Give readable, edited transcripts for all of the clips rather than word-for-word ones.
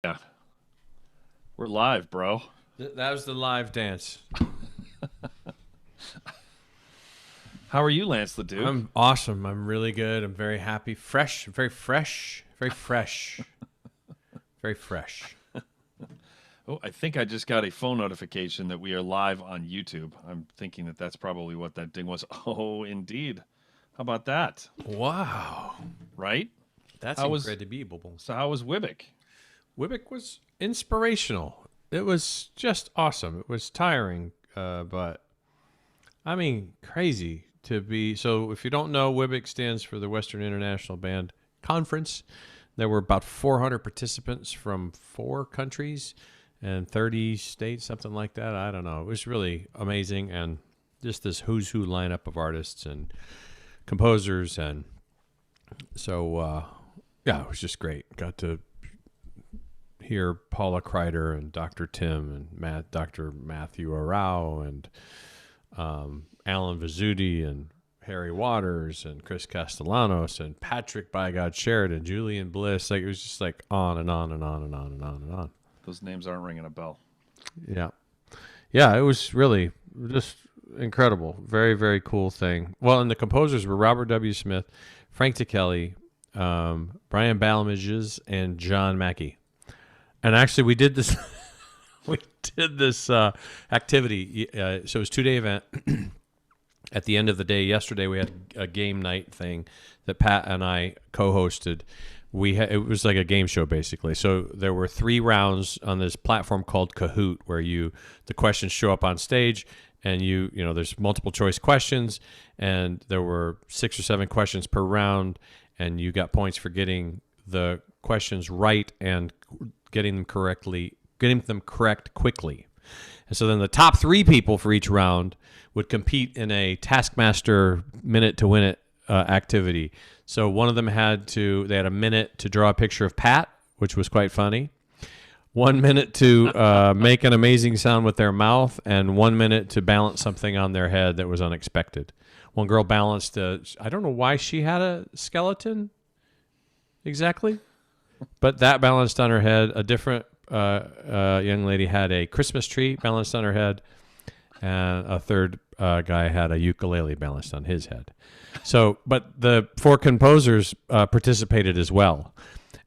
Yeah, we're live, bro. That was the live dance. How are you, Lance the Duke? I'm awesome. I'm really good. I'm very happy. Fresh, very fresh, very fresh, very fresh. Oh, I think I just got a phone notification that we are live on YouTube. I'm thinking that that's probably what that ding was. Oh, indeed. How about that? Wow. Right? That's How was incredible. so? How was Wibbick? Wibbick was inspirational. It was just awesome. It was tiring, but I mean, crazy to be. So, if you don't know, Wibbick stands for the Western International Band Conference. There were about 400 participants from 4 countries and 30 states, something like that. I don't know. It was really amazing, and just this who's who lineup of artists and composers, and so yeah, it was just great. Got to hear Paula Kreider and Dr. Tim and Dr. Matthew Arau and Alan Vizzuti and Harry Waters and Chris Castellanos and Patrick by God Sheridan, Julian Bliss. Like, it was just like on and on and on and on and on and on. Those names aren't ringing a bell. Yeah. Yeah, it was really just incredible. Very, very cool thing. Well, and the composers were Robert W. Smith, Frank Ticelli, Brian Balmages, and John Mackey. And actually, we did this. We did this activity. So it was a 2-day event. At the end of the day, yesterday we had a game night thing that Pat and I co-hosted. It was like a game show basically. So there were 3 rounds on this platform called Kahoot, where the questions show up on stage, and there's multiple choice questions, and there were 6 or 7 questions per round, and you got points for getting the questions right and getting them correct quickly. And so then the top 3 people for each round would compete in a Taskmaster minute to win it activity. So one of them they had a minute to draw a picture of Pat, which was quite funny. 1 minute to make an amazing sound with their mouth, and 1 minute to balance something on their head that was unexpected. One girl balanced I don't know why she had a skeleton exactly, but that balanced on her head. A different young lady had a Christmas tree balanced on her head, and a third guy had a ukulele balanced on his head. So, but the 4 composers participated as well.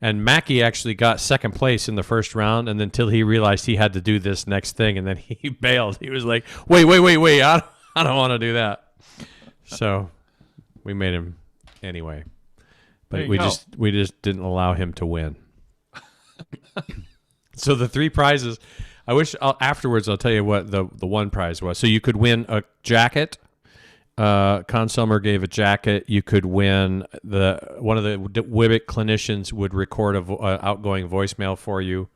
And Mackey actually got second place in the first round, and until he realized he had to do this next thing, and then he bailed. He was like, wait, I don't want to do that. So we made him anyway. But we just didn't allow him to win. So the 3 prizes, afterwards I'll tell you what the one prize was. So you could win a jacket. Consumer gave a jacket. You could win one of the Wibbick clinicians would record a outgoing voicemail for you.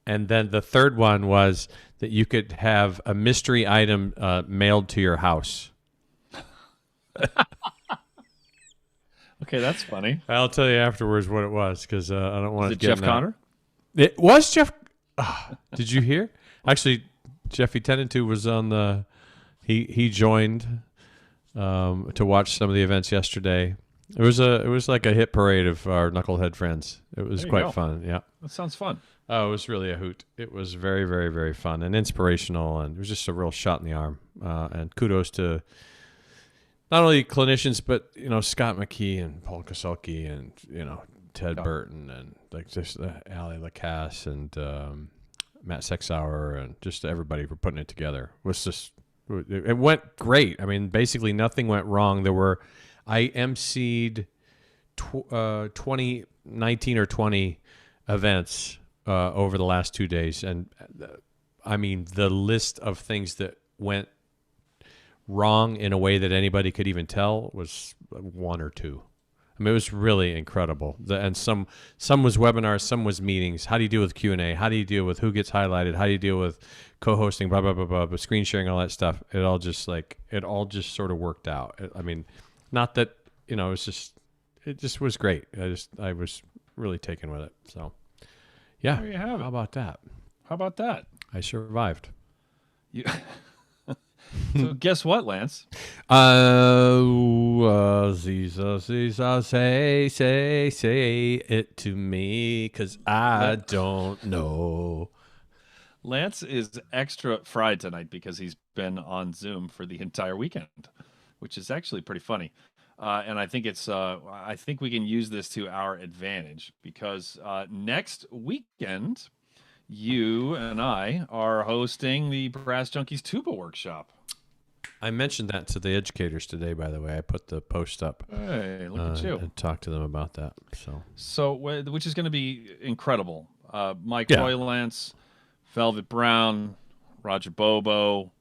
And then the third one was that you could have a mystery item mailed to your house. Okay, that's funny. I'll tell you afterwards what it was, because I don't want to get Jeff Connor? It was Jeff. Did you hear? Actually, Jeffy Tenentu was on the. He joined to watch some of the events yesterday. It was like a hit parade of our knucklehead friends. It was quite fun. Yeah, that sounds fun. Oh, it was really a hoot. It was very, very, very fun and inspirational, and it was just a real shot in the arm. And kudos to not only clinicians, but Scott McKee and Paul Koselke and Ted Burton and like just Ali Lacasse and Matt Sexauer and just everybody for putting it together. It went great. I mean, basically nothing went wrong. I emceed 20, 19 or 20 events over the last 2 days, and I mean the list of things that went wrong in a way that anybody could even tell was 1 or 2. I mean, it was really incredible. And some was webinars, some was meetings. How do you deal with Q&A? How do you deal with who gets highlighted? How do you deal with co-hosting, blah, blah, blah, blah, blah, screen sharing, all that stuff? It all just sort of worked out. I mean, not that, it just was great. I was really taken with it. So, yeah. There you have it. How about that? How about that? I survived. You So guess what, Lance? Ziza, say it to me, 'cause I La- don't know. Lance is extra fried tonight because he's been on Zoom for the entire weekend, which is actually pretty funny. And I think I think we can use this to our advantage because next weekend, you and I are hosting the Brass Junkies Tuba Workshop. I mentioned that to the educators today, by the way. I put the post up Hey, look at you. and talked to them about that. So, which is going to be incredible. Mike Yeah. Hoylance, Velvet Brown, Roger Bobo,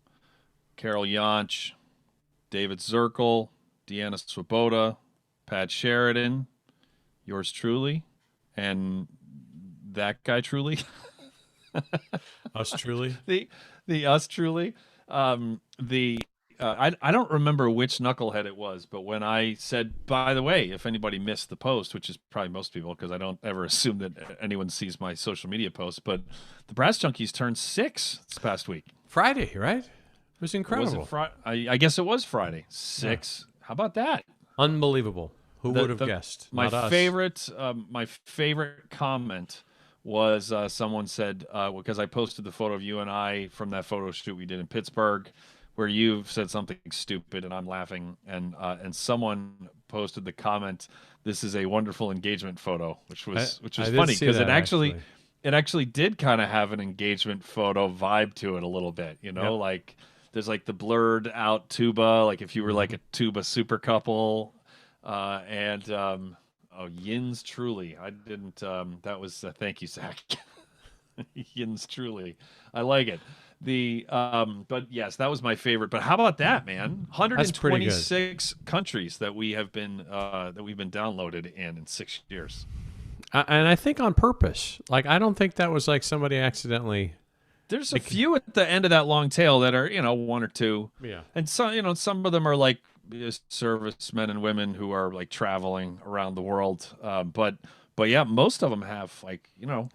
Carol Yonch, David Zirkel, Deanna Swoboda, Pat Sheridan, yours truly, and that guy truly, Us truly. the us truly, the I don't remember which knucklehead it was, but when I said, by the way, if anybody missed the post, which is probably most people, because I don't ever assume that anyone sees my social media posts, but the Brass Junkies turned 6 this past week. Friday, right? It was Was incredible. it I guess it was Friday. 6. Yeah. How about that? Unbelievable. Who would have guessed? My Not us. my favorite comment was someone said because I posted the photo of you and I from that photo shoot we did in Pittsburgh, where you've said something stupid and I'm laughing, and someone posted the comment, "This is a wonderful engagement photo," which was funny because it actually did kind of have an engagement photo vibe to it a little bit, you know, Yep. like there's like the blurred out tuba, like if you were like a tuba super couple, and oh, Yins truly, I didn't. That was thank you, Zach. Yins truly, I like it. But yes, that was my favorite. But how about that, man? That's pretty good. 126 countries that we've been downloaded in 6 years. And I think on purpose. Like, I don't think that was like somebody accidentally. There's a few at the end of that long tail that are, one or two. Yeah. And some, some of them are like servicemen and women who are like traveling around the world. But yeah, most of them have like,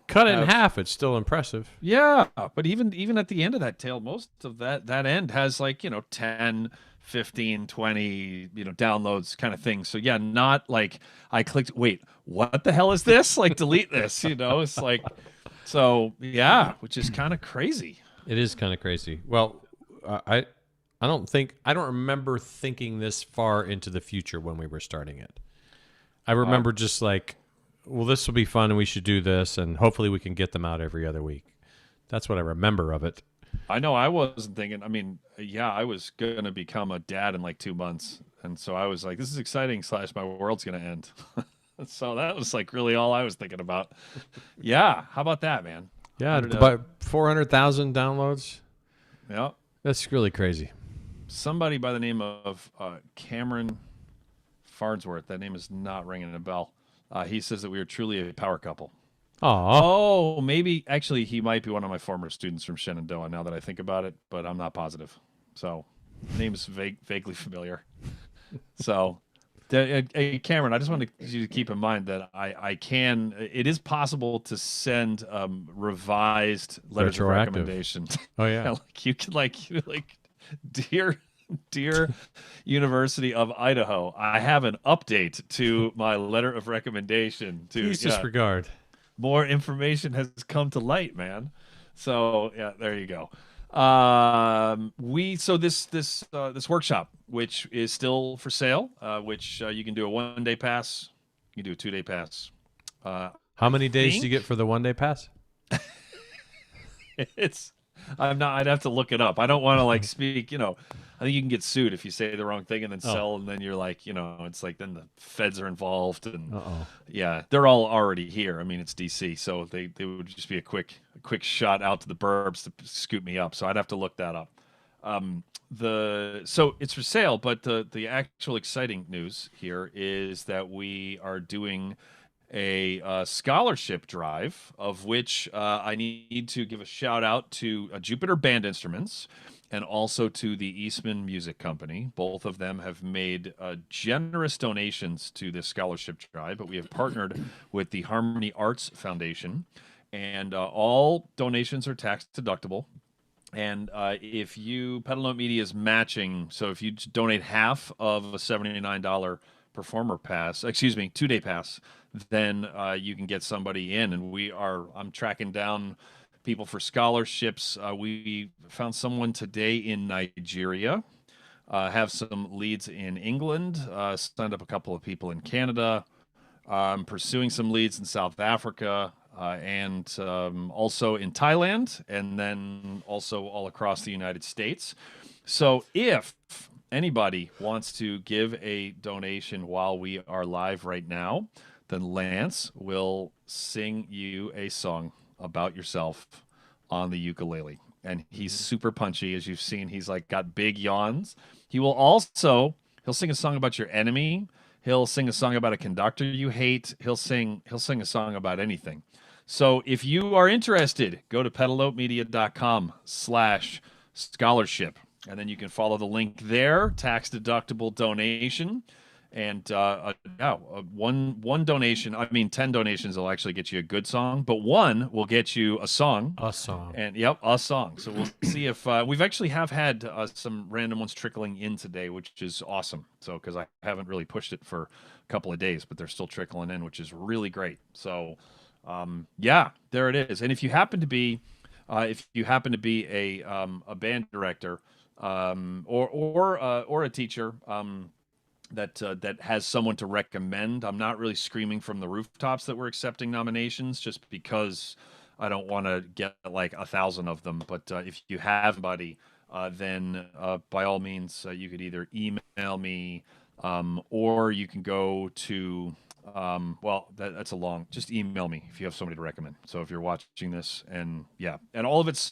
Cut it in half. It's still impressive. yeah. But even at the end of that tail, most of that end has like, 10, 15, 20, downloads kind of thing. So yeah, not like I clicked, wait, what the hell is this? Like delete this, it's like, so yeah, which is kind of crazy. It is kind of crazy. Well, I don't remember thinking this far into the future when we were starting it. I remember just like, well, this will be fun and we should do this and hopefully we can get them out every other week. That's what I remember of it. I know I wasn't thinking, I mean, yeah, I was going to become a dad in like 2 months. And so I was like, this is exciting / my world's going to end. So that was like really all I was thinking about. Yeah. How about that, man? Yeah. About 400,000 downloads. Yeah. That's really crazy. Somebody by the name of Cameron Farnsworth, that name is not ringing a bell. He says that we are truly a power couple. Aw. Oh, maybe actually he might be one of my former students from Shenandoah now that I think about it, but I'm not positive. So, name is vaguely familiar. So, Cameron, I just wanted you to keep in mind that it is possible to send revised letters of recommendation. Oh yeah. Like you could like dear University of Idaho, I have an update to my letter of recommendation. Please disregard. More information has come to light, man. So yeah, there you go. This workshop, which is still for sale, which you can do a 1-day pass, you can do a 2-day pass. How many days do you get for the 1-day pass? I'd have to look it up. I don't want to like speak, I think you can get sued if you say the wrong thing and then sell, and then you're like, it's like then the feds are involved, and yeah, they're all already here. I mean, it's DC, so they would just be a quick shot out to the burbs to scoop me up. So I'd have to look that up. So it's for sale, but the actual exciting news here is that we are doing a scholarship drive, of which I need to give a shout out to Jupiter Band Instruments and also to the Eastman Music Company. Both of them have made generous donations to this scholarship drive, but we have partnered with the Harmony Arts Foundation, and all donations are tax deductible. And if you Pedal Note Media is matching, so if you donate half of a $79 performer pass, excuse me, 2-day pass, then you can get somebody in. And I'm tracking down people for scholarships. We found someone today in Nigeria, have some leads in England, signed up a couple of people in Canada. I'm pursuing some leads in South Africa, and also in Thailand, and then also all across the United States. So if anybody wants to give a donation while we are live right now, then Lance will sing you a song about yourself on the ukulele. And he's super punchy, as you've seen. He's like got big yawns. He'll sing a song about your enemy. He'll sing a song about a conductor you hate. He'll sing a song about anything. So if you are interested, go to pedalnotemedia.com/scholarship, and then you can follow the link there, tax deductible donation. And one donation, I mean 10 donations will actually get you a good song, but one will get you a song. A song. And yep, a song. So we'll see if we've actually had some random ones trickling in today, which is awesome. So because I haven't really pushed it for a couple of days, but they're still trickling in, which is really great. So yeah, there it is. And if you happen to be a band director, or a teacher, that has someone to recommend. I'm not really screaming from the rooftops that we're accepting nominations, just because I don't want to get like 1,000 of them. But if you have somebody, then by all means, you could either email me, or you can go to that's a long. Just email me if you have somebody to recommend. So if you're watching this, and yeah, and all of it's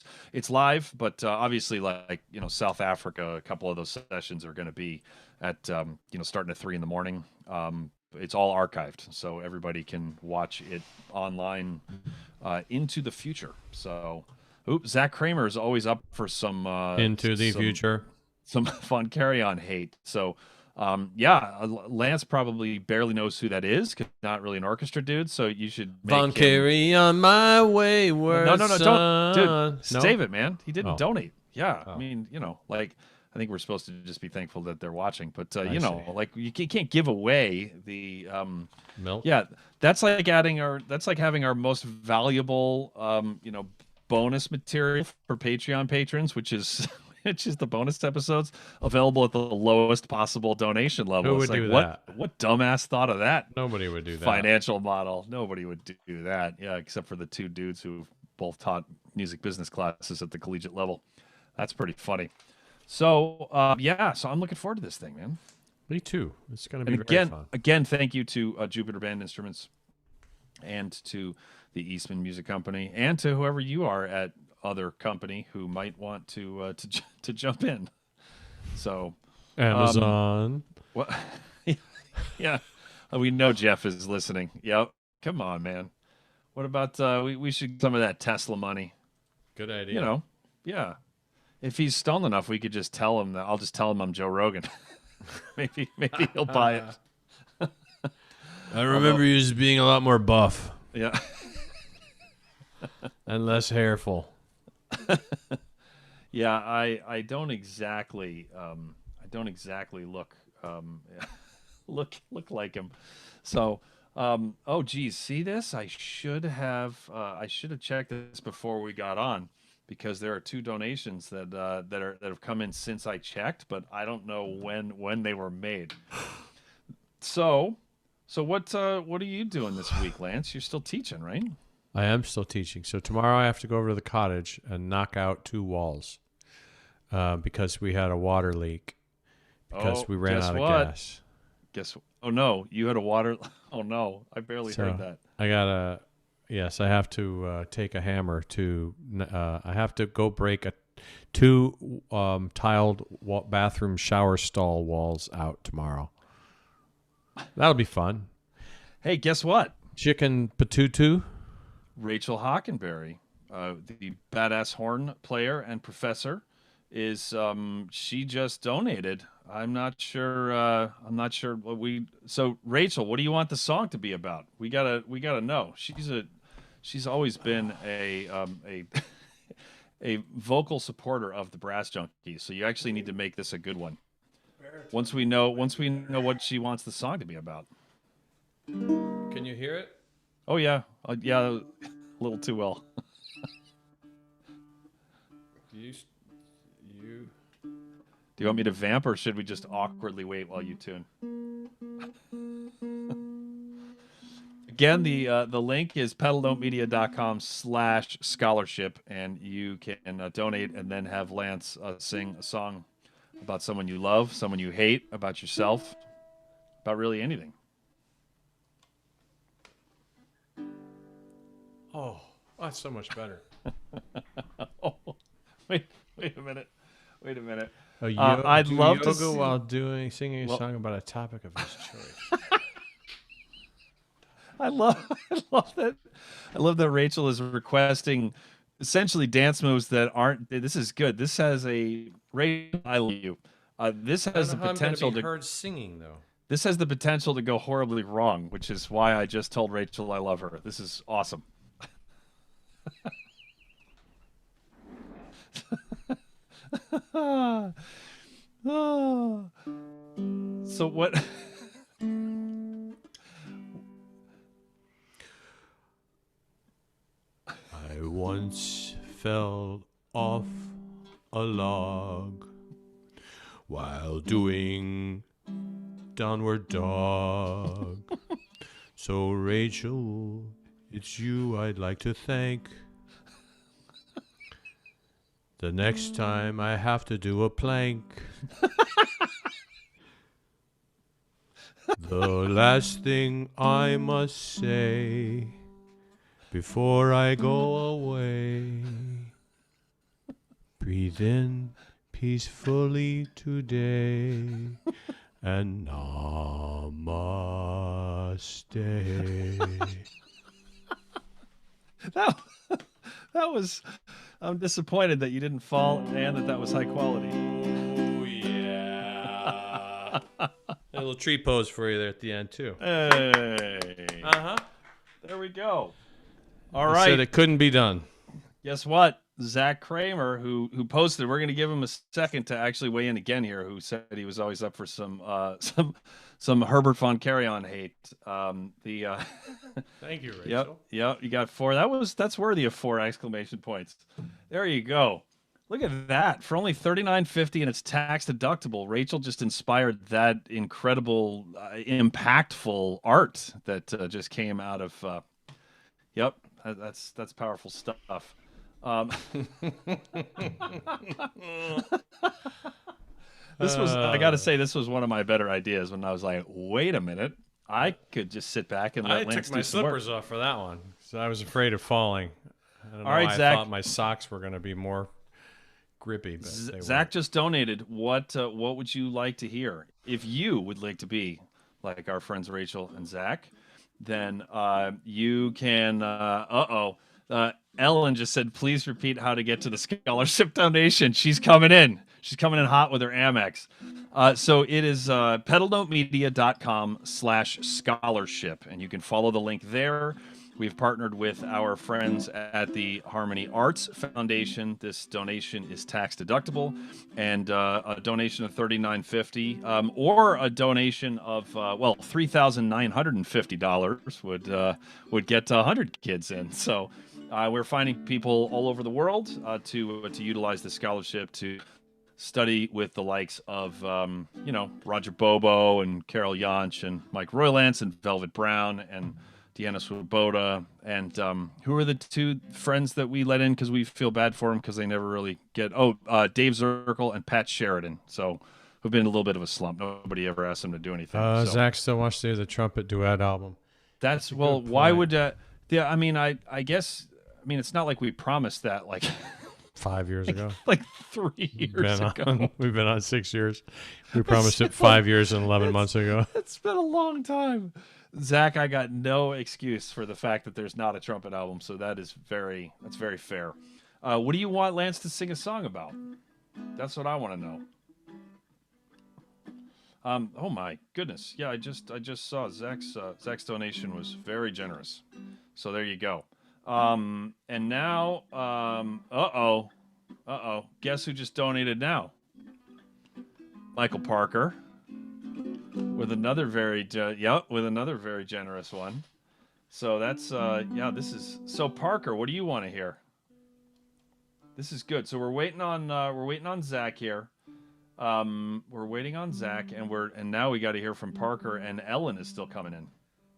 live, but obviously, like South Africa, a couple of those sessions are going to be at starting at 3 a.m. It's all archived, so everybody can watch it online into the future. So, Zach Kramer is always up for some Into the future, some fun carry-on hate. So. Lance probably barely knows who that is, 'cause not really an orchestra dude. So you should make Von him... carry on my wayward No, son. don't, dude, No? save it, man. He didn't Oh. donate. Yeah, Oh. I mean, like I think we're supposed to just be thankful that they're watching, but I see. like you can't give away the Milk. Yeah, that's like having our most valuable bonus material for Patreon patrons, which is. It's just the bonus episodes available at the lowest possible donation level. Who would do that? What dumbass thought of that? Nobody would do that. Financial model. Nobody would do that. Yeah, except for the two dudes who both taught music business classes at the collegiate level. That's pretty funny. So so I'm looking forward to this thing, man. Me too. It's going to be very fun. Again, thank you to Jupiter Band Instruments, and to the Eastman Music Company, and to whoever you are at other company who might want to jump in. So Amazon. What? Yeah, we know Jeff is listening. Yep. Come on, man. What about we should some of that Tesla money? Good idea. Yeah. If he's stoned enough, we could just tell him that. I'll just tell him I'm Joe Rogan. maybe he'll buy it. I remember you as being a lot more buff. Yeah. And less hairful. Yeah, I don't exactly look look like him. So geez, see this? I should have checked this before we got on, because there are 2 donations that have come in since I checked, but I don't know when they were made. So what are you doing this week, Lance? You're still teaching, right? I am still teaching. So tomorrow I have to go over to the cottage and knock out 2 walls because we had a water leak because we ran out of gas. Oh no, you had a water. Oh no, I barely heard that. I have to take a hammer to. I have to go break 2 tiled bathroom shower stall walls out tomorrow. That'll be fun. Hey, guess what? Chicken patutu. Rachel Hockenberry, the badass horn player and professor, is she just donated. I'm not sure what we. So Rachel, what do you want the song to be about? We gotta know. She's always been a a vocal supporter of the Brass Junkies. So you actually need to make this a good one. Once we know what she wants the song to be about. Can you hear it? Oh yeah, yeah, a little too well. You. Do you want me to vamp, or should we just awkwardly wait while you tune? Again, the link is pedalnotemedia.com/scholarship, and you can donate and then have Lance sing a song about someone you love, someone you hate, about yourself, about really anything. Oh, that's so much better. Oh, wait a minute. Wait a minute. I'd love yoga to see... while singing a song about a topic of his choice. I love that. I love that Rachel is requesting essentially dance moves that aren't. This is good. This has a Rachel. I love you. This has the potential to be heard singing though. This has the potential to go horribly wrong, which is why I just told Rachel I love her. This is awesome. So what? I once fell off a log while doing downward dog. So Rachel, it's you I'd like to thank. The next time I have to do a plank. The last thing I must say before I go away, breathe in peacefully today and namaste. That was. I'm disappointed that you didn't fall and that was high quality. Oh yeah. A little tree pose for you there at the end too. Hey. There we go. All right. Said it couldn't be done. Guess what? Zach Kramer, who posted, we're going to give him a second to actually weigh in again here, who said he was always up for some Herbert von Karajan hate. Thank you, Rachel. Yep, you got 4. That's worthy of 4 exclamation points. There you go. Look at that. For only $39.50 and it's tax deductible, Rachel just inspired that incredible, impactful art that just came out of. Yep, that's powerful stuff. This was, I got to say, this was one of my better ideas when I was like, wait a minute, I could just sit back and let Lance do some work. I took my slippers off for that one, so I was afraid of falling. I don't know All right, why Zach. I thought my socks were going to be more grippy. But Zach just donated. What would you like to hear? If you would like to be like our friends Rachel and Zach, then you can. Ellen just said, please repeat how to get to the scholarship donation. She's coming in. She's coming in hot with her Amex. So it is pedalnotemedia.com/scholarship, and you can follow the link there. We've partnered with our friends at the Harmony Arts Foundation. This donation is tax deductible, and a donation of $39.50 or a donation of $3,950 would get 100 kids in. So we're finding people all over the world to utilize the scholarship to study with the likes of Roger Bobo and Carol Jansch and Mike Roylance and Velvet Brown and Deanna Swoboda, and who are the 2 friends that we let in because we feel bad for them because they never really get... Dave Zirkle and Pat Sheridan. So who've been in a little bit of a slump. Nobody ever asked them to do anything. Zach still wants to do the trumpet duet album. That's why would... yeah, I mean, I guess... I mean, it's not like we promised that, like... 5 years ago. Like 3 years ago. We've been on 6 years. We promised it 5 years and 11 months ago. It's been a long time. Zach, I got no excuse for the fact that there's not a trumpet album, so that's very fair. What do you want Lance to sing a song about? That's what I want to know. Oh my goodness. Yeah, I just saw Zach's donation was very generous. So there you go. And now Uh-oh. Guess who just donated now? Michael Parker with another with another very generous one. So that's yeah, this is so Parker, what do you want to hear? This is good. So we're waiting on Zach here. We're waiting on Zach and now we got to hear from Parker and Ellen is still coming in.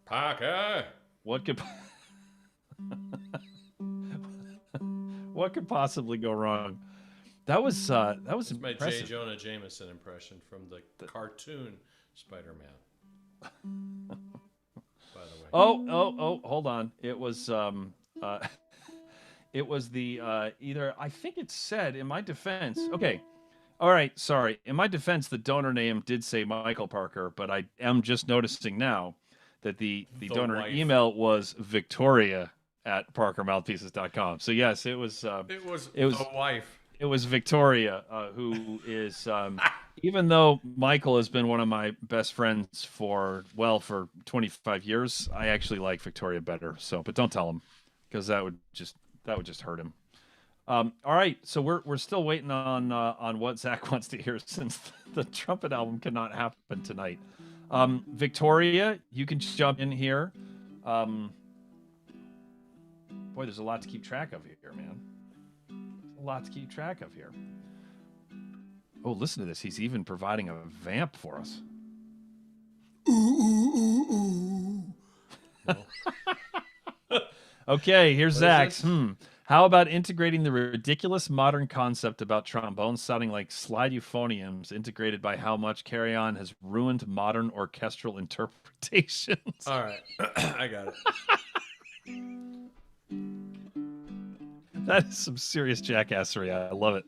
Parker. What could what could possibly go wrong? That was That's my J. impressive. Jonah Jameson impression from the cartoon Spider-Man. By the way. Oh, hold on. It was it was the either I think it said in my defense. Okay. All right, sorry. In my defense, the donor name did say Michael Parker, but I am just noticing now that the donor wife. email was Victoria at parkermouthpieces.com. So yes, it was It was the wife. it was Victoria who is even though Michael has been one of my best friends for 25 years, I actually like Victoria better. So, but don't tell him because that would just hurt him. All right, so we're still waiting on what Zach wants to hear since the trumpet album cannot happen tonight. Victoria, you can jump in here. Boy, there's a lot to keep track of here, man. A lot to keep track of here. Oh, listen to this. He's even providing a vamp for us. Okay, here's Zach's. How about integrating the ridiculous modern concept about trombones sounding like slide euphoniums integrated by how much Carry On has ruined modern orchestral interpretations? All right. I got it. That is some serious jackassery. I love it.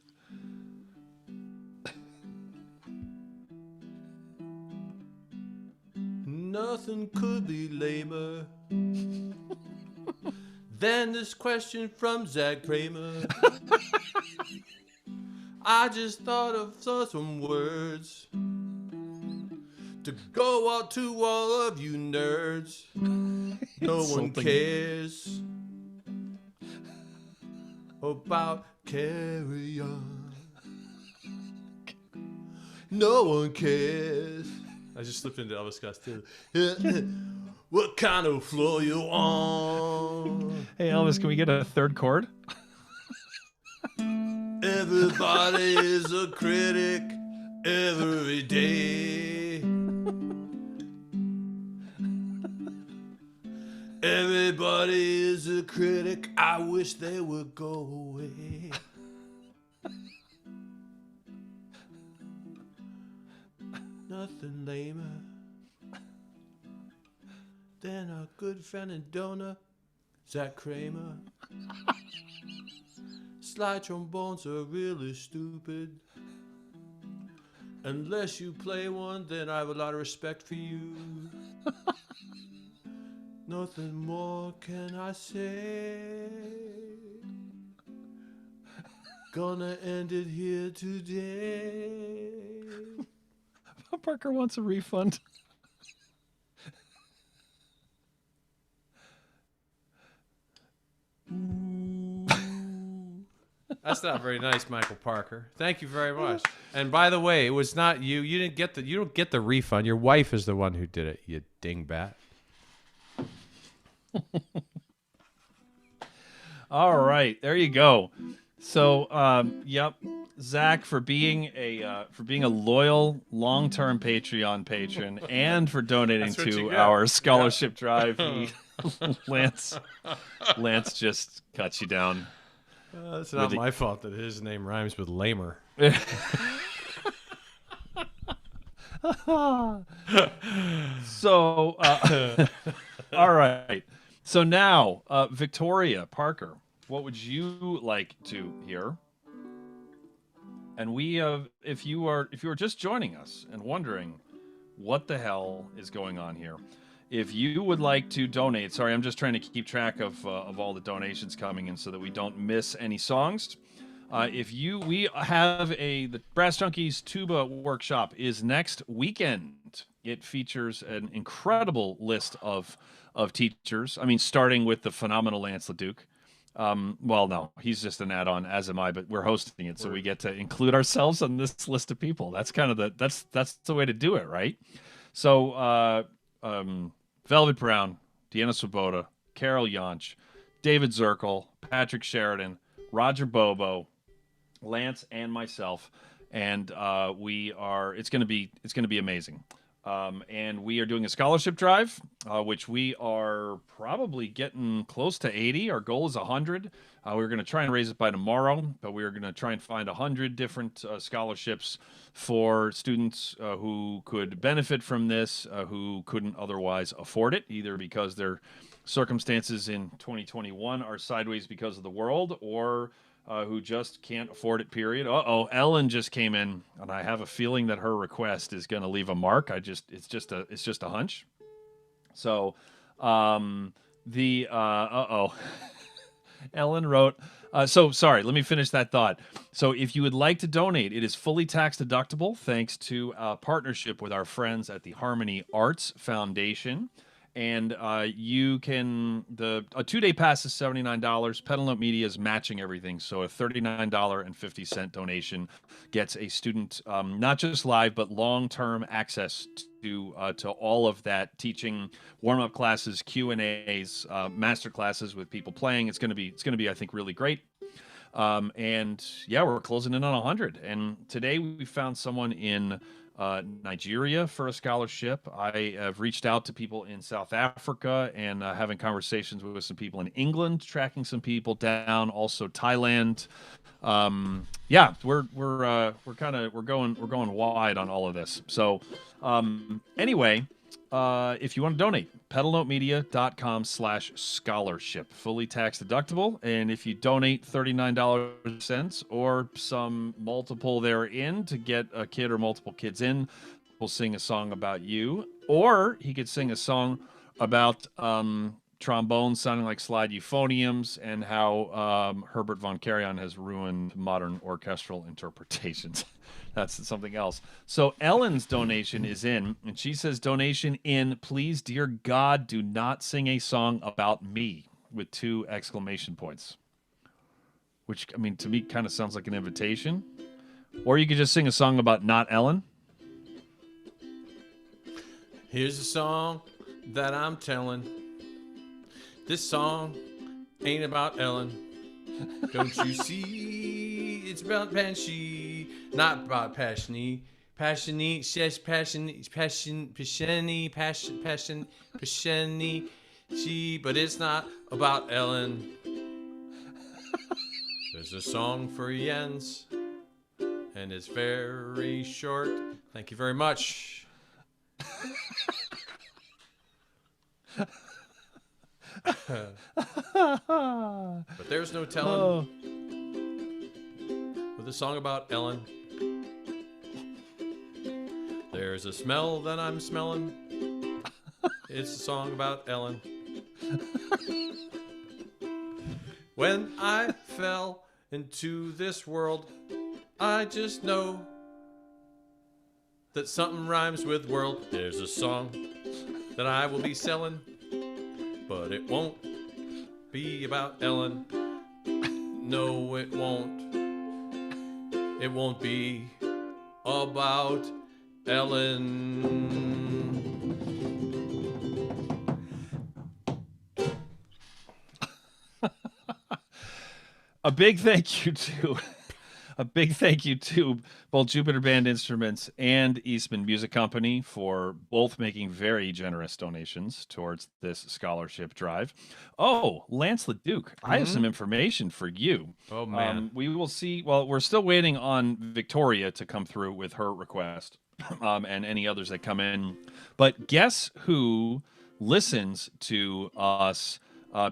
Nothing could be lamer than this question from Zach Kramer. I just thought of some words to go out to all of you nerds. No one cares about Carry On. No one cares. I just slipped into Elvis Costello. What kind of floor you on? Hey, Elvis, can we get a third chord? Everybody is a critic every day. Everybody is a critic. I wish they would go away. Nothing lamer than our good friend and donor, Zach Kramer. Slide trombones are really stupid. Unless you play one, then I have a lot of respect for you. Nothing more can I say. Gonna end it here today. Parker wants a refund. That's not very nice, Michael Parker. Thank you very much. And by the way, it was not you. You didn't get you don't get the refund. Your wife is the one who did it, you dingbat. All right, there you go. So, yep, Zach for being a loyal, long-term Patreon patron and for donating to our scholarship drive. Lance just cuts you down. It's not my fault that his name rhymes with lamer. So, all right. So now, Victoria Parker, what would you like to hear? And we, if you are just joining us and wondering what the hell is going on here, if you would like to donate, sorry, I'm just trying to keep track of all the donations coming in so that we don't miss any songs. We have the Brass Junkies Tuba Workshop is next weekend. It features an incredible list of teachers. I mean, starting with the phenomenal Lance LeDuc. Well, no, he's just an add-on, as am I, but we're hosting it, so we get to include ourselves on this list of people. That's kind of that's the way to do it, right? So, Velvet Brown, Deanna Swoboda, Carol Yonch, David Zirkle, Patrick Sheridan, Roger Bobo, Lance, and myself, and we are. It's going to be amazing. And we are doing a scholarship drive, which we are probably getting close to 80. Our goal is 100. We're going to try and raise it by tomorrow, but we're going to try and find 100 different scholarships for students who could benefit from this, who couldn't otherwise afford it, either because their circumstances in 2021 are sideways because of the world, or who just can't afford it, period. Ellen just came in, and I have a feeling that her request is going to leave a mark. It's just a hunch. So, the Ellen wrote, so sorry, let me finish that thought. So if you would like to donate, it is fully tax deductible thanks to a partnership with our friends at the Harmony Arts Foundation. And you can, a 2-day pass is $79. Pedal Note Media is matching everything. So a $39.50 donation gets a student not just live, but long-term access to all of that teaching, warm-up classes, Q&As, master classes with people playing. It's going to be, I think, really great. And yeah, we're closing in on 100. And today we found someone in Nigeria for a scholarship. I have reached out to people in South Africa and having conversations with some people in England, tracking some people down. Also Thailand. Yeah, we're going wide on all of this. So anyway, if you want to donate, pedalnotemedia.com/scholarship, fully tax deductible. And if you donate $39 or some multiple therein to get a kid or multiple kids in, we'll sing a song about you. Or he could sing a song about trombones sounding like slide euphoniums and how Herbert von Karajan has ruined modern orchestral interpretations. That's something else. So Ellen's donation is in, and she says, donation in, please, dear God, do not sing a song about me, with 2 exclamation points. Which, I mean, to me kind of sounds like an invitation. Or you could just sing a song about not Ellen. Here's a song that I'm telling. This song ain't about Ellen. Don't you see? It's about Banshee, not about Passiony. Passiony, says passion, passiony, she, but it's not about Ellen. There's a song for Jens, and it's very short. Thank you very much. But there's no telling. With a song about Ellen, there's a smell that I'm smelling. It's a song about Ellen. When I fell into this world, I just know that something rhymes with world. There's a song that I will be selling, but it won't be about Ellen. No, it won't. It won't be about Ellen. A big thank you to both Jupiter Band Instruments and Eastman Music Company for both making very generous donations towards this scholarship drive. Oh, Lance LeDuc, I have some information for you. Oh, man. We will see. Well, we're still waiting on Victoria to come through with her request and any others that come in. But guess who listens to us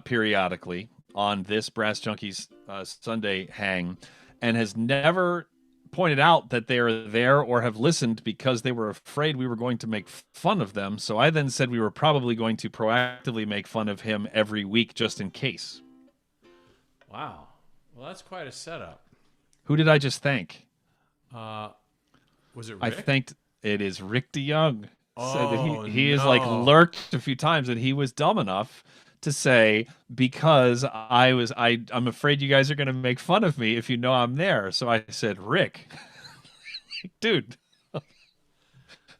periodically on this Brass Junkies Sunday hang and has never pointed out that they are there or have listened because they were afraid we were going to make fun of them. So I then said we were probably going to proactively make fun of him every week just in case. Wow. Well, that's quite a setup. Who did I just thank? Was it Rick? I thanked, it is Rick DeYoung. Oh, So that he has like lurked a few times, and he was dumb enough to say because I'm afraid you guys are going to make fun of me if you know I'm there. So I said, Rick, dude.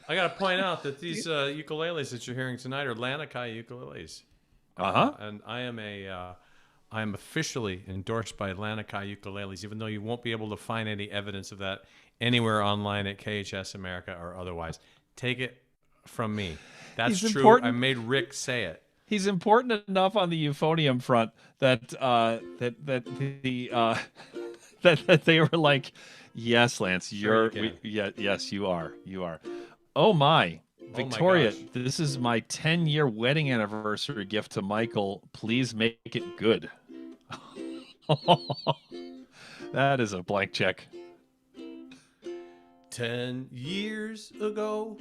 I got to point out that these ukuleles that you're hearing tonight are Lanakai ukuleles, Uh-huh. and I am officially endorsed by Lanakai ukuleles, even though you won't be able to find any evidence of that anywhere online at KHS America or otherwise. Take it from me. That's He's true. I important. made Rick say it. He's important enough on the euphonium front that that they were like, yes, Lance, Sure you can. yes, you are. Oh my. Oh my Victoria, gosh. this is my 10-year wedding anniversary gift to Michael. Please make it good. That is a blank check. 10 years ago,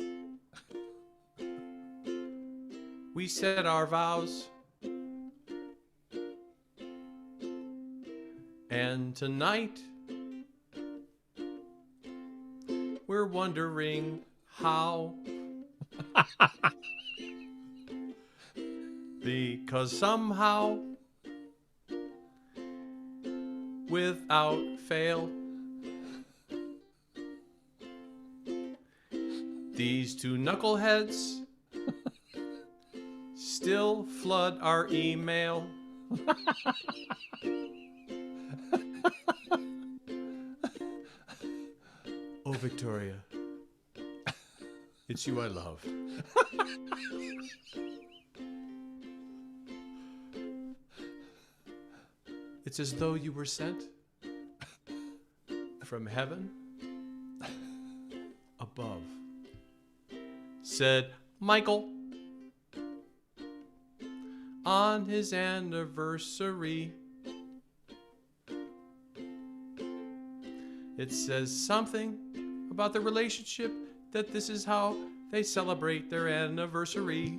we said our vows. And tonight, we're wondering how. Because somehow, without fail, these two knuckleheads still flood our email. Oh, Victoria, it's you I love. It's as though you were sent from heaven above. Said Michael on his anniversary. It says something about the relationship that this is how they celebrate their anniversary.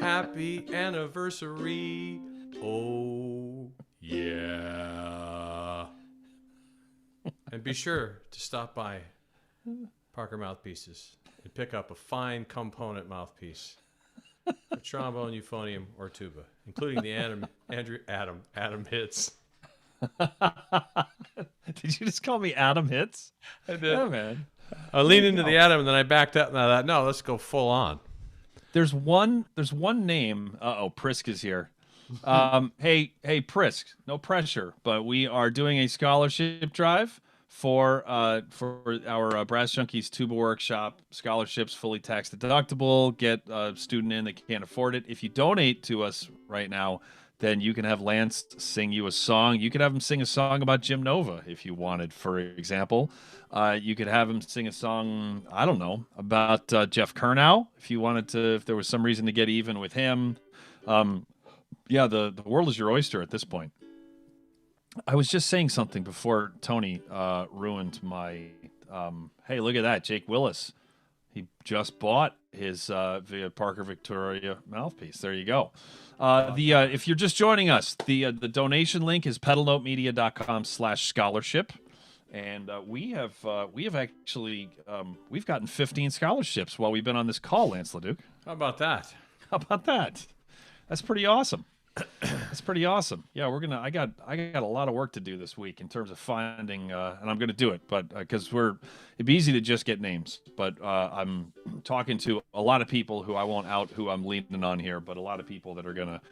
Happy anniversary. Oh, yeah. And be sure to stop by Parker Mouthpieces and pick up a fine component mouthpiece for trombone, euphonium, or tuba, including the Adam hits. Did you just call me Adam Hits? I did. Oh, man. I leaned into the Adam, and then I backed up, and I thought, no, let's go full on. There's one name. Uh-oh, Prisk is here. Hey, Prisk, no pressure, but we are doing a scholarship drive for our Brass Junkies tuba workshop. Scholarships fully tax deductible. Get a student in that can't afford it. If you donate to us right now, then you can have Lance sing you a song. You could have him sing a song about Jim Nova if you wanted, for example. You could have him sing a song, I don't know, about Jeff Kernow if you wanted to, if there was some reason to get even with him. Yeah, the world is your oyster at this point. I was just saying something before Tony ruined my. Hey, look at that, Jake Willis. He just bought his via Parker Victoria mouthpiece. There you go. If you're just joining us, the donation link is pedalnotemedia.com/scholarship, and we have actually we've gotten 15 scholarships while we've been on this call, Lance LeDuc. How about that? How about that? That's pretty awesome. That's pretty awesome. Yeah, I got a lot of work to do this week in terms of finding, and I'm gonna do it, but because it'd be easy to just get names, but I'm talking to a lot of people who I won't out who I'm leaning on here, but a lot of people that are gonna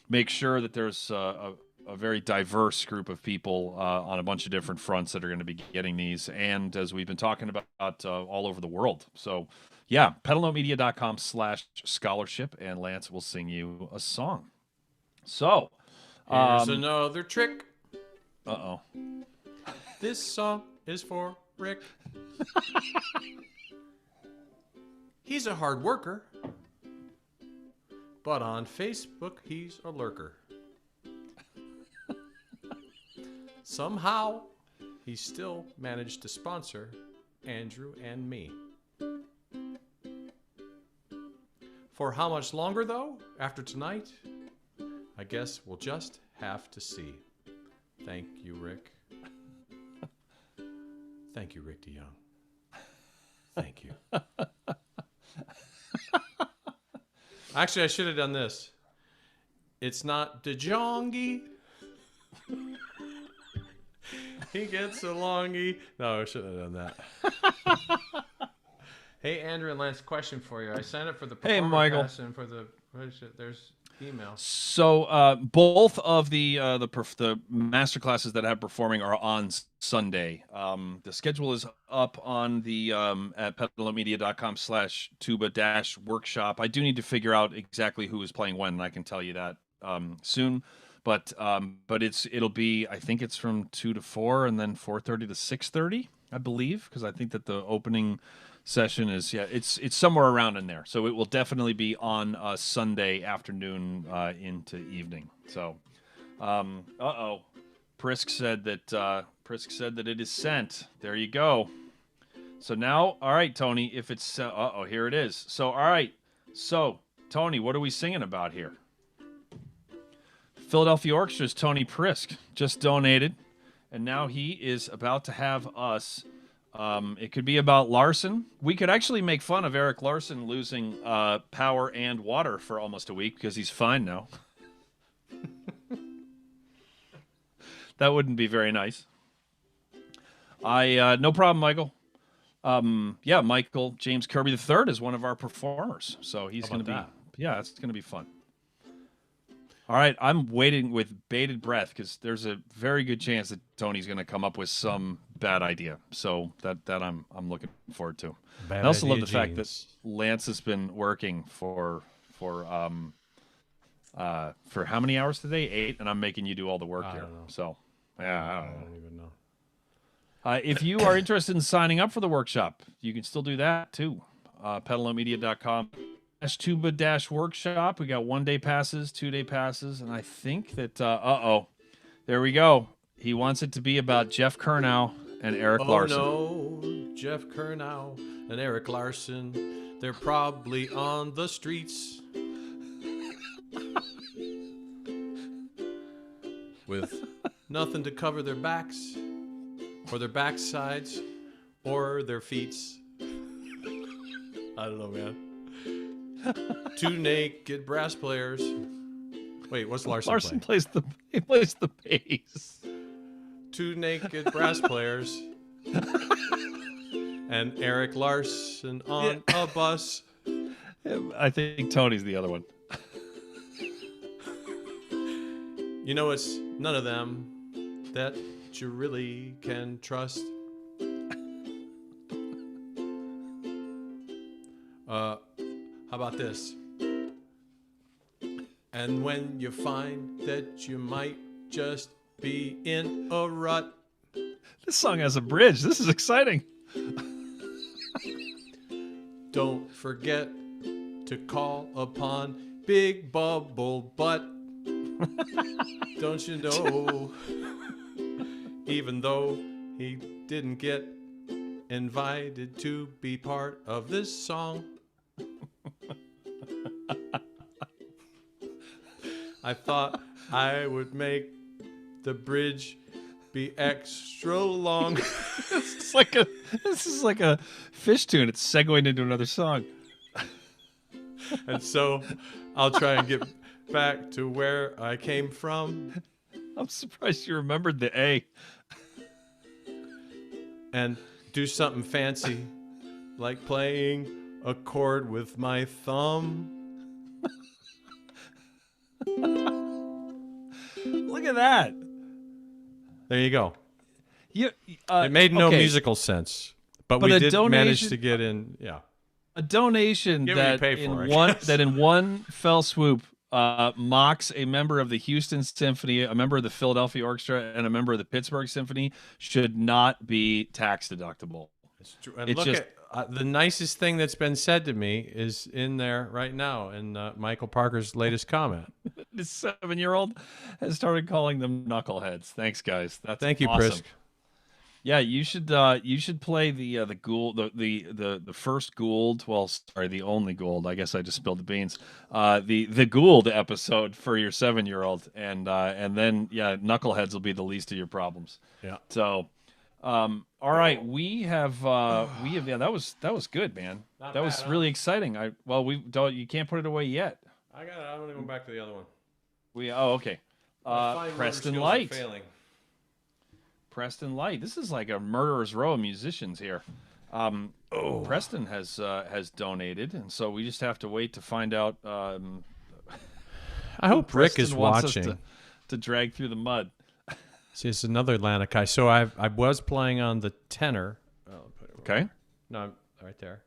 make sure that there's a very diverse group of people on a bunch of different fronts that are going to be getting these, and as we've been talking about all over the world. So yeah, pedalnotemedia.com/scholarship, and Lance will sing you a song. So, here's another trick. Uh-oh. This song is for Rick. He's a hard worker, but on Facebook he's a lurker. Somehow, he still managed to sponsor Andrew and me. For how much longer, though, after tonight? I guess we'll just have to see. Thank you, Rick. Thank you, Rick DeYoung. Thank you. Actually, I should have done this. It's not DeJongy. He gets a longy. No, I shouldn't have done that. Hey, Andrew and Lance, question for you. I signed up for the Hey, performer Michael. pass and for the there's email. So both of the master classes that I have performing are on Sunday. The schedule is up on the at petalummedia.com/tuba-workshop. I do need to figure out exactly who is playing when, and I can tell you that soon. But it'll be, I think it's from 2 to 4 and then 4:30 to 6:30, I believe, because I think that the opening session is, yeah, it's somewhere around in there. So it will definitely be on Sunday afternoon into evening. So Prisk said that it is sent. There you go. So now, all right, Tony, if it's here it is. So all right. So Tony, what are we singing about here? Philadelphia Orchestra's Tony Prisk just donated, and now he is about to have us. It could be about Larson. We could actually make fun of Eric Larson losing power and water for almost a week because he's fine now. That wouldn't be very nice. No problem, Michael. Yeah, Michael James Kirby III is one of our performers, so he's going to be. Yeah, it's going to be fun. All right, I'm waiting with bated breath because there's a very good chance that Tony's going to come up with some bad idea. So that I'm looking forward to. I also love the fact that Lance has been working for how many hours today? 8, and I'm making you do all the work here. So yeah, I don't even know. If you are interested in signing up for the workshop, you can still do that too. petalummedia.com/tuba-workshop. We got 1-day passes, 2-day passes, and I think that there we go. He wants it to be about Jeff Kernow and Eric Larson. Oh no, Jeff Kernow and Eric Larson. They're probably on the streets with nothing to cover their backs or their backsides or their feets. I don't know, man. 2 naked brass players. Wait, what's Larson? Larson plays the bass. 2 naked brass players. And Eric Larson on a bus. I think Tony's the other one. You know, it's none of them that you really can trust. How about this? And when you find that you might just be in a rut. This song has a bridge. This is exciting. Don't forget to call upon Big Bubble Butt. Don't you know? Even though he didn't get invited to be part of this song. I thought I would make the bridge be extra long. This is like a fish tune. It's segueing into another song. And so I'll try and get back to where I came from. I'm surprised you remembered the A. And do something fancy, like playing a chord with my thumb. Look at that. There you go. It made no musical sense, but we did manage to get in. Yeah, a donation that in one fell swoop mocks a member of the Houston Symphony, a member of the Philadelphia Orchestra, and a member of the Pittsburgh Symphony should not be tax deductible. It's true. And look at the nicest thing that's been said to me is in there right now in Michael Parker's latest comment. This 7-year-old has started calling them knuckleheads. Thanks, guys. Thank you, awesome. Prisk. Yeah, you should play the Gould, the first Gould. Well, sorry, the only Gould. I guess I just spilled the beans. The Gould episode for your 7-year-old, and then knuckleheads will be the least of your problems. Yeah. So, all right, we have that was good, man. That was really exciting. You can't put it away yet. I got it. I'm gonna go back to the other one. Okay. My fine motor Preston skills are Light. failing. Preston Light. This is like a murderer's row of musicians here. Preston has donated, and so we just have to wait to find out. I hope Rick Preston is wants us watching. to drag through the mud. See, it's another Lanakai. So I was playing on the tenor. Oh, I'll put it Okay. No, right there.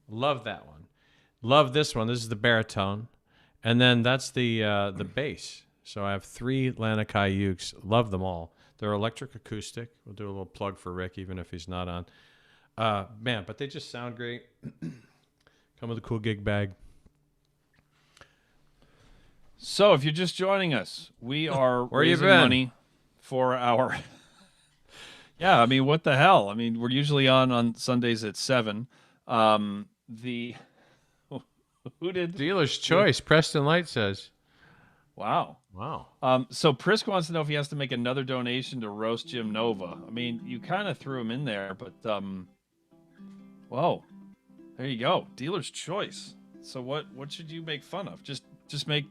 Love that one. Love this one. This is the baritone, and then that's the bass. So I have 3 Lanakai ukes. Love them all. They're electric acoustic. We'll do a little plug for Rick, even if he's not on. Man, but they just sound great. Come with a cool gig bag. So if you're just joining us, we are Where you raising been? money for our. Yeah, I mean, what the hell? I mean, we're usually on Sundays at 7. The who did Dealer's choice. Preston Light says. Wow. Wow. So Prisk wants to know if he has to make another donation to roast Jim Nova. I mean, you kind of threw him in there, but whoa, there you go, dealer's choice. So what should you make fun of? Just make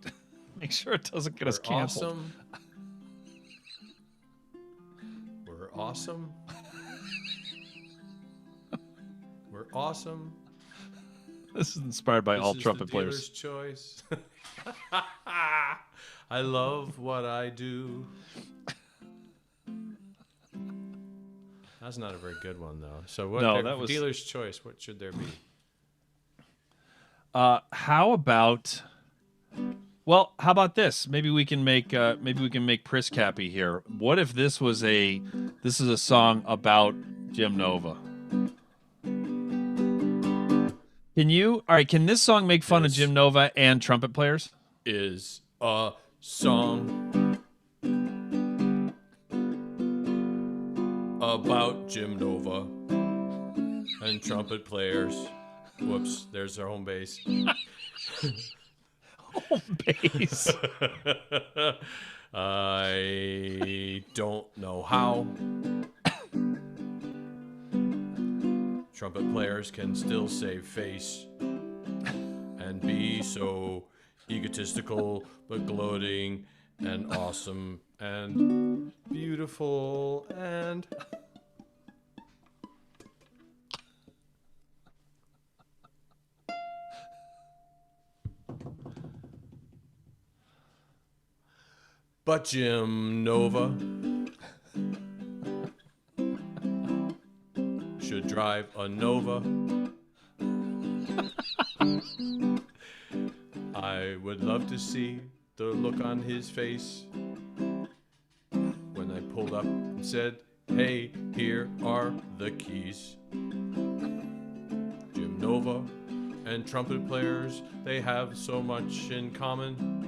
make sure it doesn't get us canceled. Awesome. We're awesome. We're awesome. This is inspired by all trumpet Dealer's players. choice. I love what I do. That's not a very good one, though. So what? No, that was dealer's choice. What should there be? How about? Well, how about this? Maybe we can make Prisk happy here. What if this is a song about Jim Nova? Can this song make fun of Jim Nova and trumpet players? Is a song about Jim Nova and trumpet players. Whoops, there's their home base. Home base. I don't know how trumpet players can still save face and be so egotistical but gloating and awesome and beautiful and but Jim Nova should drive a Nova. I would love to see the look on his face when I pulled up and said, "Hey, here are the keys." Jim Nova and trumpet players, they have so much in common.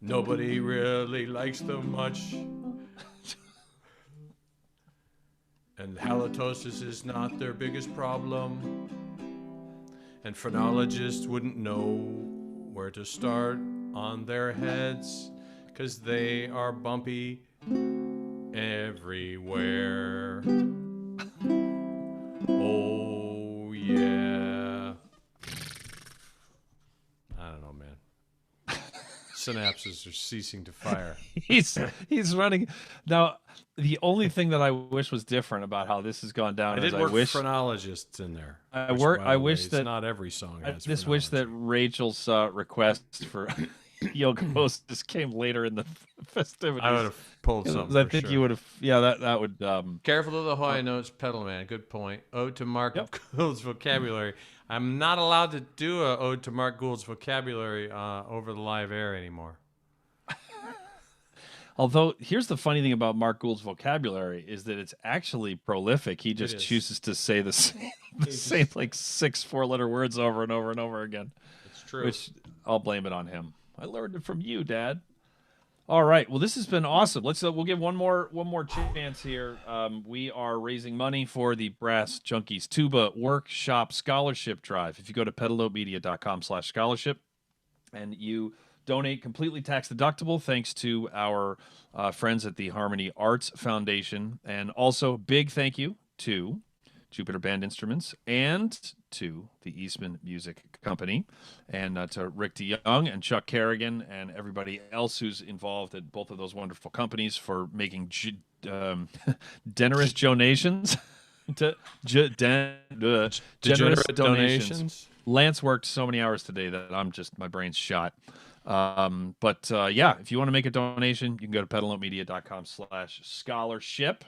Nobody really likes them much. And halitosis is not their biggest problem. And phrenologists wouldn't know where to start on their heads, 'cause they are bumpy everywhere. Oh, yeah. I don't know, man. Synapses are ceasing to fire. He's running now. The only thing that I wish was different about how this has gone down I is did I work wish phrenologists in there. I which, work. by I the way, wish it's that not every song I has just wish that phrenology. Rachel's request for Yoko just came later in the festivities. I would have pulled something. I think you would have. Yeah, that would. Careful of the high notes, pedal man. Good point. Ode to Mark Yep. Gould's vocabulary. I'm not allowed to do a ode to Mark Gould's vocabulary over the live air anymore. Although here's the funny thing about Mark Gould's vocabulary is that it's actually prolific. He just is. chooses to say the same like 6 4-letter words over and over and over again. It's true. Which I'll blame it on him. I learned it from you, Dad. All right. Well, this has been awesome. We'll give one more chance here. We are raising money for the Brass Junkies Tuba Workshop Scholarship Drive. If you go to petalomedia.com/scholarship and you donate completely tax deductible, thanks to our friends at the Harmony Arts Foundation, and also big thank you to Jupiter Band Instruments, and to the Eastman Music Company, and to Rick DeYoung and Chuck Kerrigan and everybody else who's involved at both of those wonderful companies for making generous donations. Generous Degenerate donations. Lance worked so many hours today that my brain's shot. But yeah, if you want to make a donation, you can go to petalnotemedia.com/scholarship.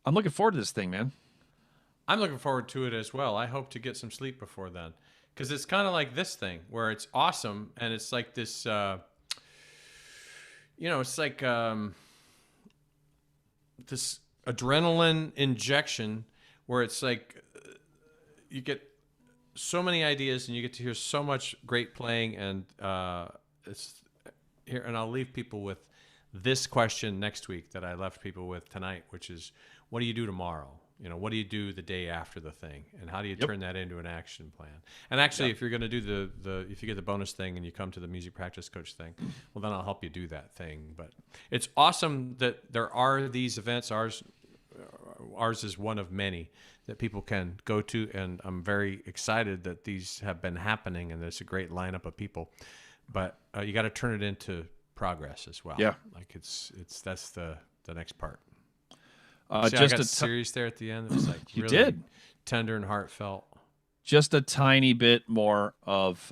I'm looking forward to this thing, man. I'm looking forward to it as well. I hope to get some sleep before then, because it's kind of like this thing where it's awesome and it's like this. It's like this adrenaline injection where it's like you get so many ideas and you get to hear so much great playing, and it's here. And I'll leave people with this question next week that I left people with tonight, which is, what do you do tomorrow? What do you do the day after the thing, and how do you turn that into an action plan? And actually, if you're going to do if you get the bonus thing and you come to the music practice coach thing, well, then I'll help you do that thing. But it's awesome that there are these events. Ours is one of many that people can go to, and I'm very excited that these have been happening, and there's a great lineup of people. But you got to turn it into progress as well. Yeah, like that's the next part. Just I got serious there at the end. It was like you really did tender and heartfelt. Just a tiny bit more of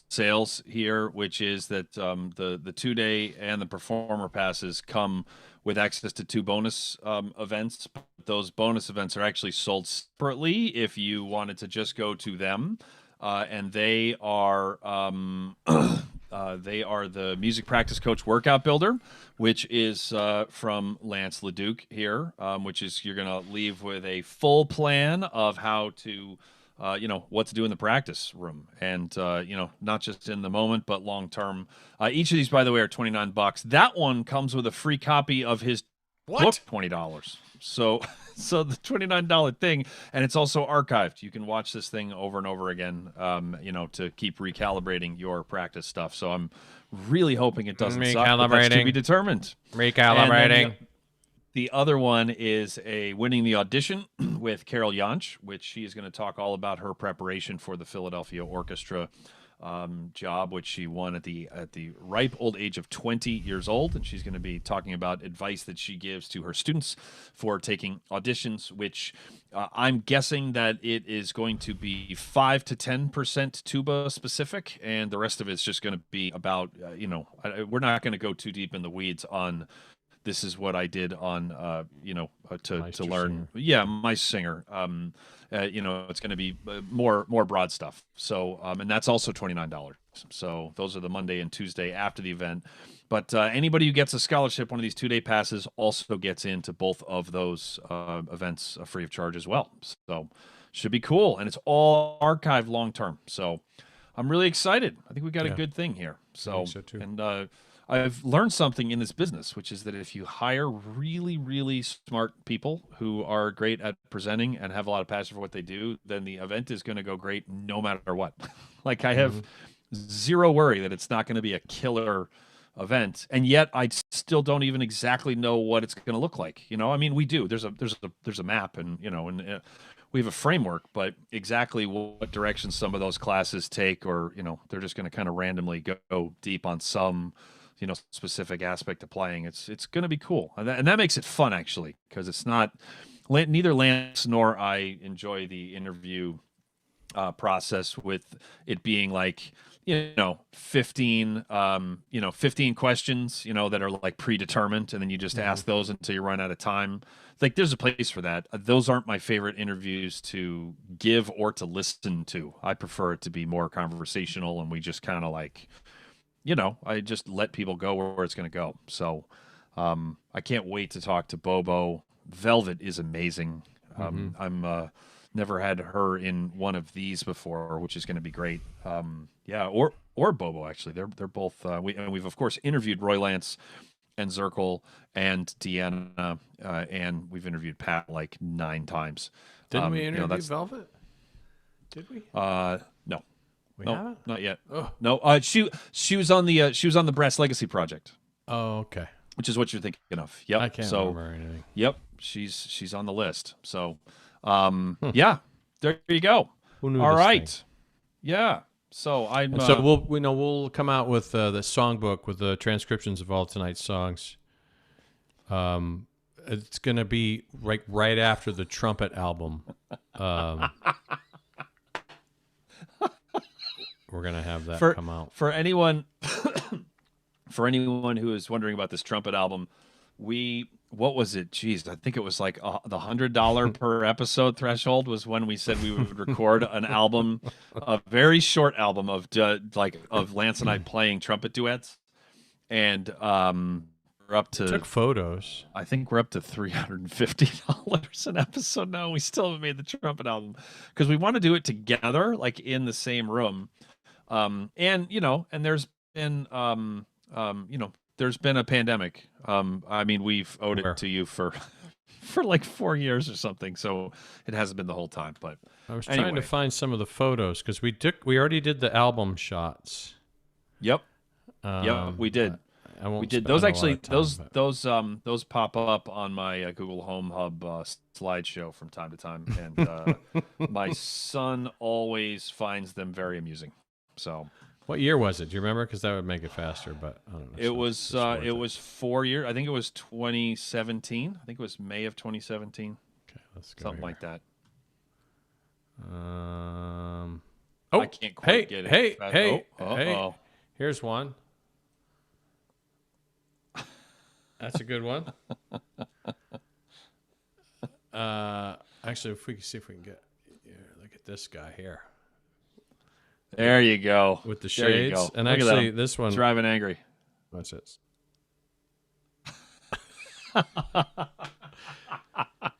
sales here, which is that the 2-day and the performer passes come with access to 2 bonus events. Those bonus events are actually sold separately if you wanted to just go to them, and they are the Music Practice Coach Workout Builder, which is from Lance LeDuc here, which is you're going to leave with a full plan of how to, what to do in the practice room. And, not just in the moment, but long term. Each of these, by the way, are $29. That one comes with a free copy of his book, $20. So the $29 thing, and it's also archived. You can watch this thing over and over again, to keep recalibrating your practice stuff. So I'm really hoping it doesn't suck, but that's to be determined. Recalibrating. The other one is a Winning the Audition with Carol Jansch, which she is going to talk all about her preparation for the Philadelphia Orchestra job, which she won at the ripe old age of 20 years old, and she's going to be talking about advice that she gives to her students for taking auditions, which I'm guessing that it is going to be 5 to 10% tuba specific, and the rest of it's just going to be about we're not going to go too deep in the weeds on this is what I did on to learn. Singer. Yeah, my singer. It's going to be more broad stuff. So and that's also $29. So those are the Monday and Tuesday after the event. But anybody who gets a scholarship, one of these 2-day passes, also gets into both of those events free of charge as well. So should be cool, and it's all archived long term. So I'm really excited. I think we got a good thing here. So, I think so too. And I've learned something in this business, which is that if you hire really, really smart people who are great at presenting and have a lot of passion for what they do, then the event is going to go great no matter what. Like I have zero worry that it's not going to be a killer event, and yet I still don't even exactly know what it's going to look like. I mean, we do. There's a map, and we have a framework, but exactly what direction some of those classes take, or they're just going to kind of randomly go deep on some specific aspect of playing. It's going to be cool, and that makes it fun actually, because it's not neither Lance nor I enjoy the interview process with it being like 15 questions that are like predetermined, and then you just ask those until you run out of time. Like there's a place for that. Those aren't my favorite interviews to give or to listen to. I prefer it to be more conversational, and we just kind of like I just let people go where it's going to go. So I can't wait to talk to Bobo. Velvet is amazing. I'm never had her in one of these before, which is going to be great. Or Bobo actually. They're both. We've of course interviewed Roy Lance and Zirkle and Deanna, and we've interviewed Pat like 9 times. Didn't we interview Velvet? Did we? No. We haven't? Not yet. Oh. No, she was on the Brass Legacy project. Oh, okay. which is what you're thinking of. I Yep. can't So, remember anything. yep, she's on the list. So, Hmm. yeah, there you go. Who knew All this thing? right. Yeah. So I'm And so we'll come out with the songbook with the transcriptions of all tonight's songs. It's gonna be right after the trumpet album. Um, we're gonna have that come out. for anyone for anyone who is wondering about this trumpet album, what was it? Jeez, I think it was like the $100 per episode threshold was when we said we would record an album, a very short album of of Lance and I playing trumpet duets, and we're up to Took photos. I think we're up to $350 an episode now. We still haven't made the trumpet album because we want to do it together, like in the same room. And and there's been there's been a pandemic. I mean, we've owed it to you for for like 4 years or something, so it hasn't been the whole time. But I was trying to find some of the photos because we already did the album shots. Yep, we did. I won't we did spend those a lot actually. of time, Those pop up on my Google Home Hub slideshow from time to time, and my son always finds them very amusing. So, what year was it? Do you remember? Because that would make it faster. But I don't know. it was 4 years. I think it was 2017. I think it was May of 2017. Okay, let's go. Something here. like that. I can't quite get it. Hey! Here's one. That's a good one. Actually, if we can see if we can get, look at this guy here. There you go. With the There you shades. go. And Look at actually, them. this one. Driving angry. What's this?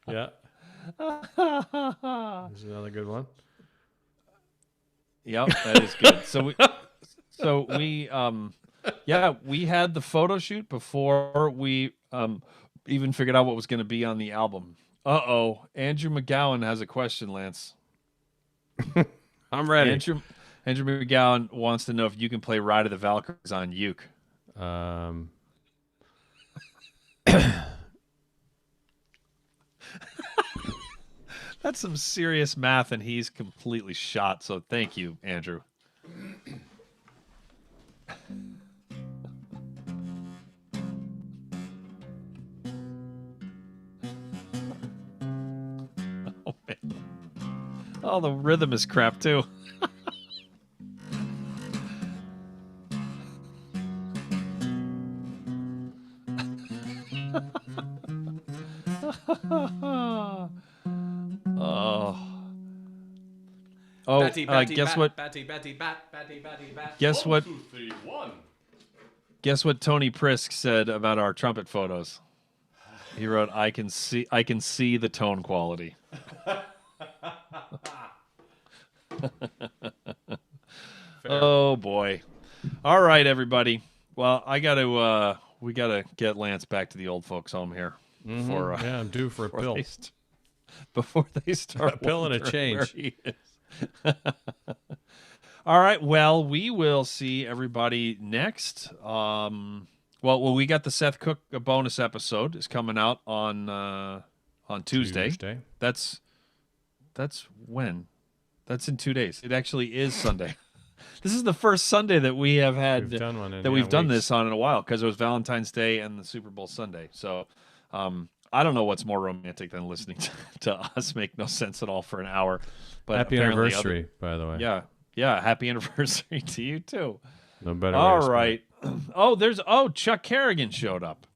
Yeah. There's another good one. Yep, that is good. So we we had the photo shoot before we even figured out what was going to be on the album. Andrew McGowan has a question, Lance. I'm ready. Andrew McGowan wants to know if you can play Ride of the Valkyries on uke. That's some serious math, and he's completely shot. So thank you, Andrew. Oh man! Oh, the rhythm is crap too. Guess what? Guess what? 1, 2, 3, 1. Guess what Tony Prisk said about our trumpet photos? He wrote, "I can see the tone quality." Oh boy! All right, everybody. Well, we gotta get Lance back to the old folks' home here. Before, I'm due for a pill. Before they start a pill and a change. All right. Well, we will see everybody next. We got the Seth Cook bonus episode is coming out on Tuesday. That's when? That's in 2 days. It actually is Sunday. This is the first Sunday that we have had we've done this on in a while because it was Valentine's Day and the Super Bowl Sunday. So, I don't know what's more romantic than listening to us make no sense at all for an hour. But happy anniversary, by the way. Yeah. Happy anniversary to you too. No better. All right. Chuck Kerrigan showed up.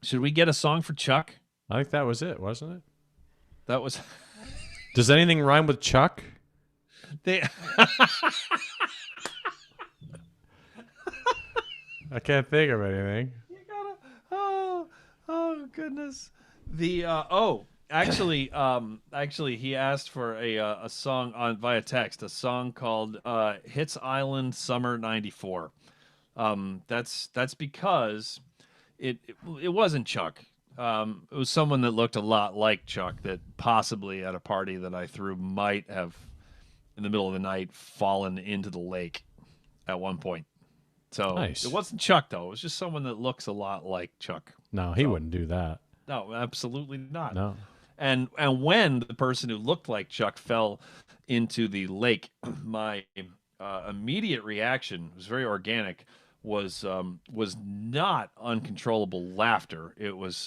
Should we get a song for Chuck? I think that was it, wasn't it? That was. Does anything rhyme with Chuck? I can't think of anything. You gotta. Oh goodness. Actually, he asked for a song via text, a song called "Hits Island Summer '94." That's because it wasn't Chuck. It was someone that looked a lot like Chuck that possibly at a party that I threw might have, in the middle of the night, fallen into the lake at one point. So Nice. it wasn't Chuck though. It was just someone that looks a lot like Chuck. No, he So, wouldn't do that. no, absolutely not. No. And when the person who looked like Chuck fell into the lake, my immediate reaction was very organic. Was not uncontrollable laughter.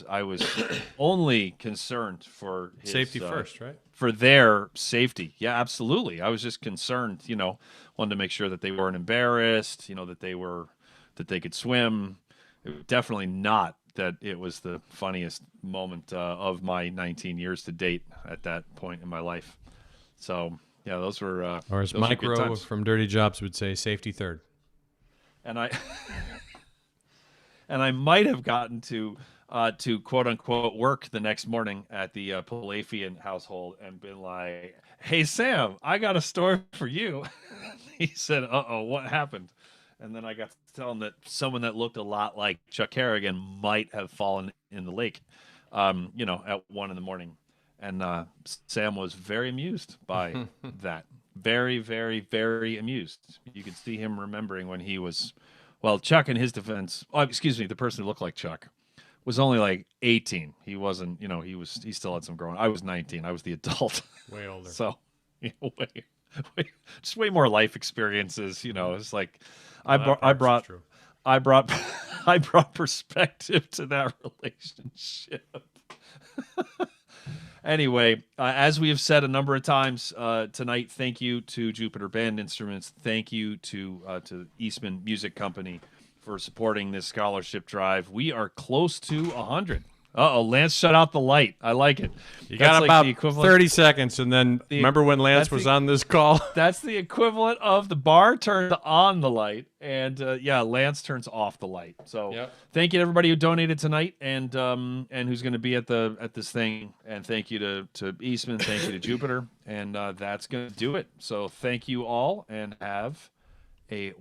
I was only concerned for his Safety first, right? for their safety. Yeah, absolutely. I was just concerned, wanted to make sure that they weren't embarrassed, that they could swim. Definitely not that it was the funniest moment of my 19 years to date at that point in my life. So yeah, those were Or as those were good Micro times. from Dirty Jobs would say, safety third. And I and I might have gotten to quote unquote work the next morning at the Palafian household and been like, "Hey Sam, I got a story for you." He said, "Uh-oh, what happened?" And then I got to tell him that someone that looked a lot like Chuck Harrigan might have fallen in the lake, at 1 a.m. And Sam was very amused by that. Very, very, very amused. You could see him remembering when he was, well, Chuck in his defense, excuse me, the person who looked like Chuck was only like 18. He wasn't, he still had some growing. I was 19. I was the adult. Way older. So, just way more life experiences. It's like I brought I brought perspective to that relationship. Anyway, as we have said a number of times tonight, thank you to Jupiter Band Instruments. Thank you to Eastman Music Company for supporting this scholarship drive. We are close to 100. Lance shut out the light. I like it. You That's got like about the equivalent. 30 seconds, and then remember when Lance was on this call? That's the equivalent of the bar turned on the light, and Lance turns off the light. So Yep. Thank you to everybody who donated tonight, and who's going to be at this thing. And thank you to Eastman, thank you to Jupiter, and that's going to do it. So thank you all, and have a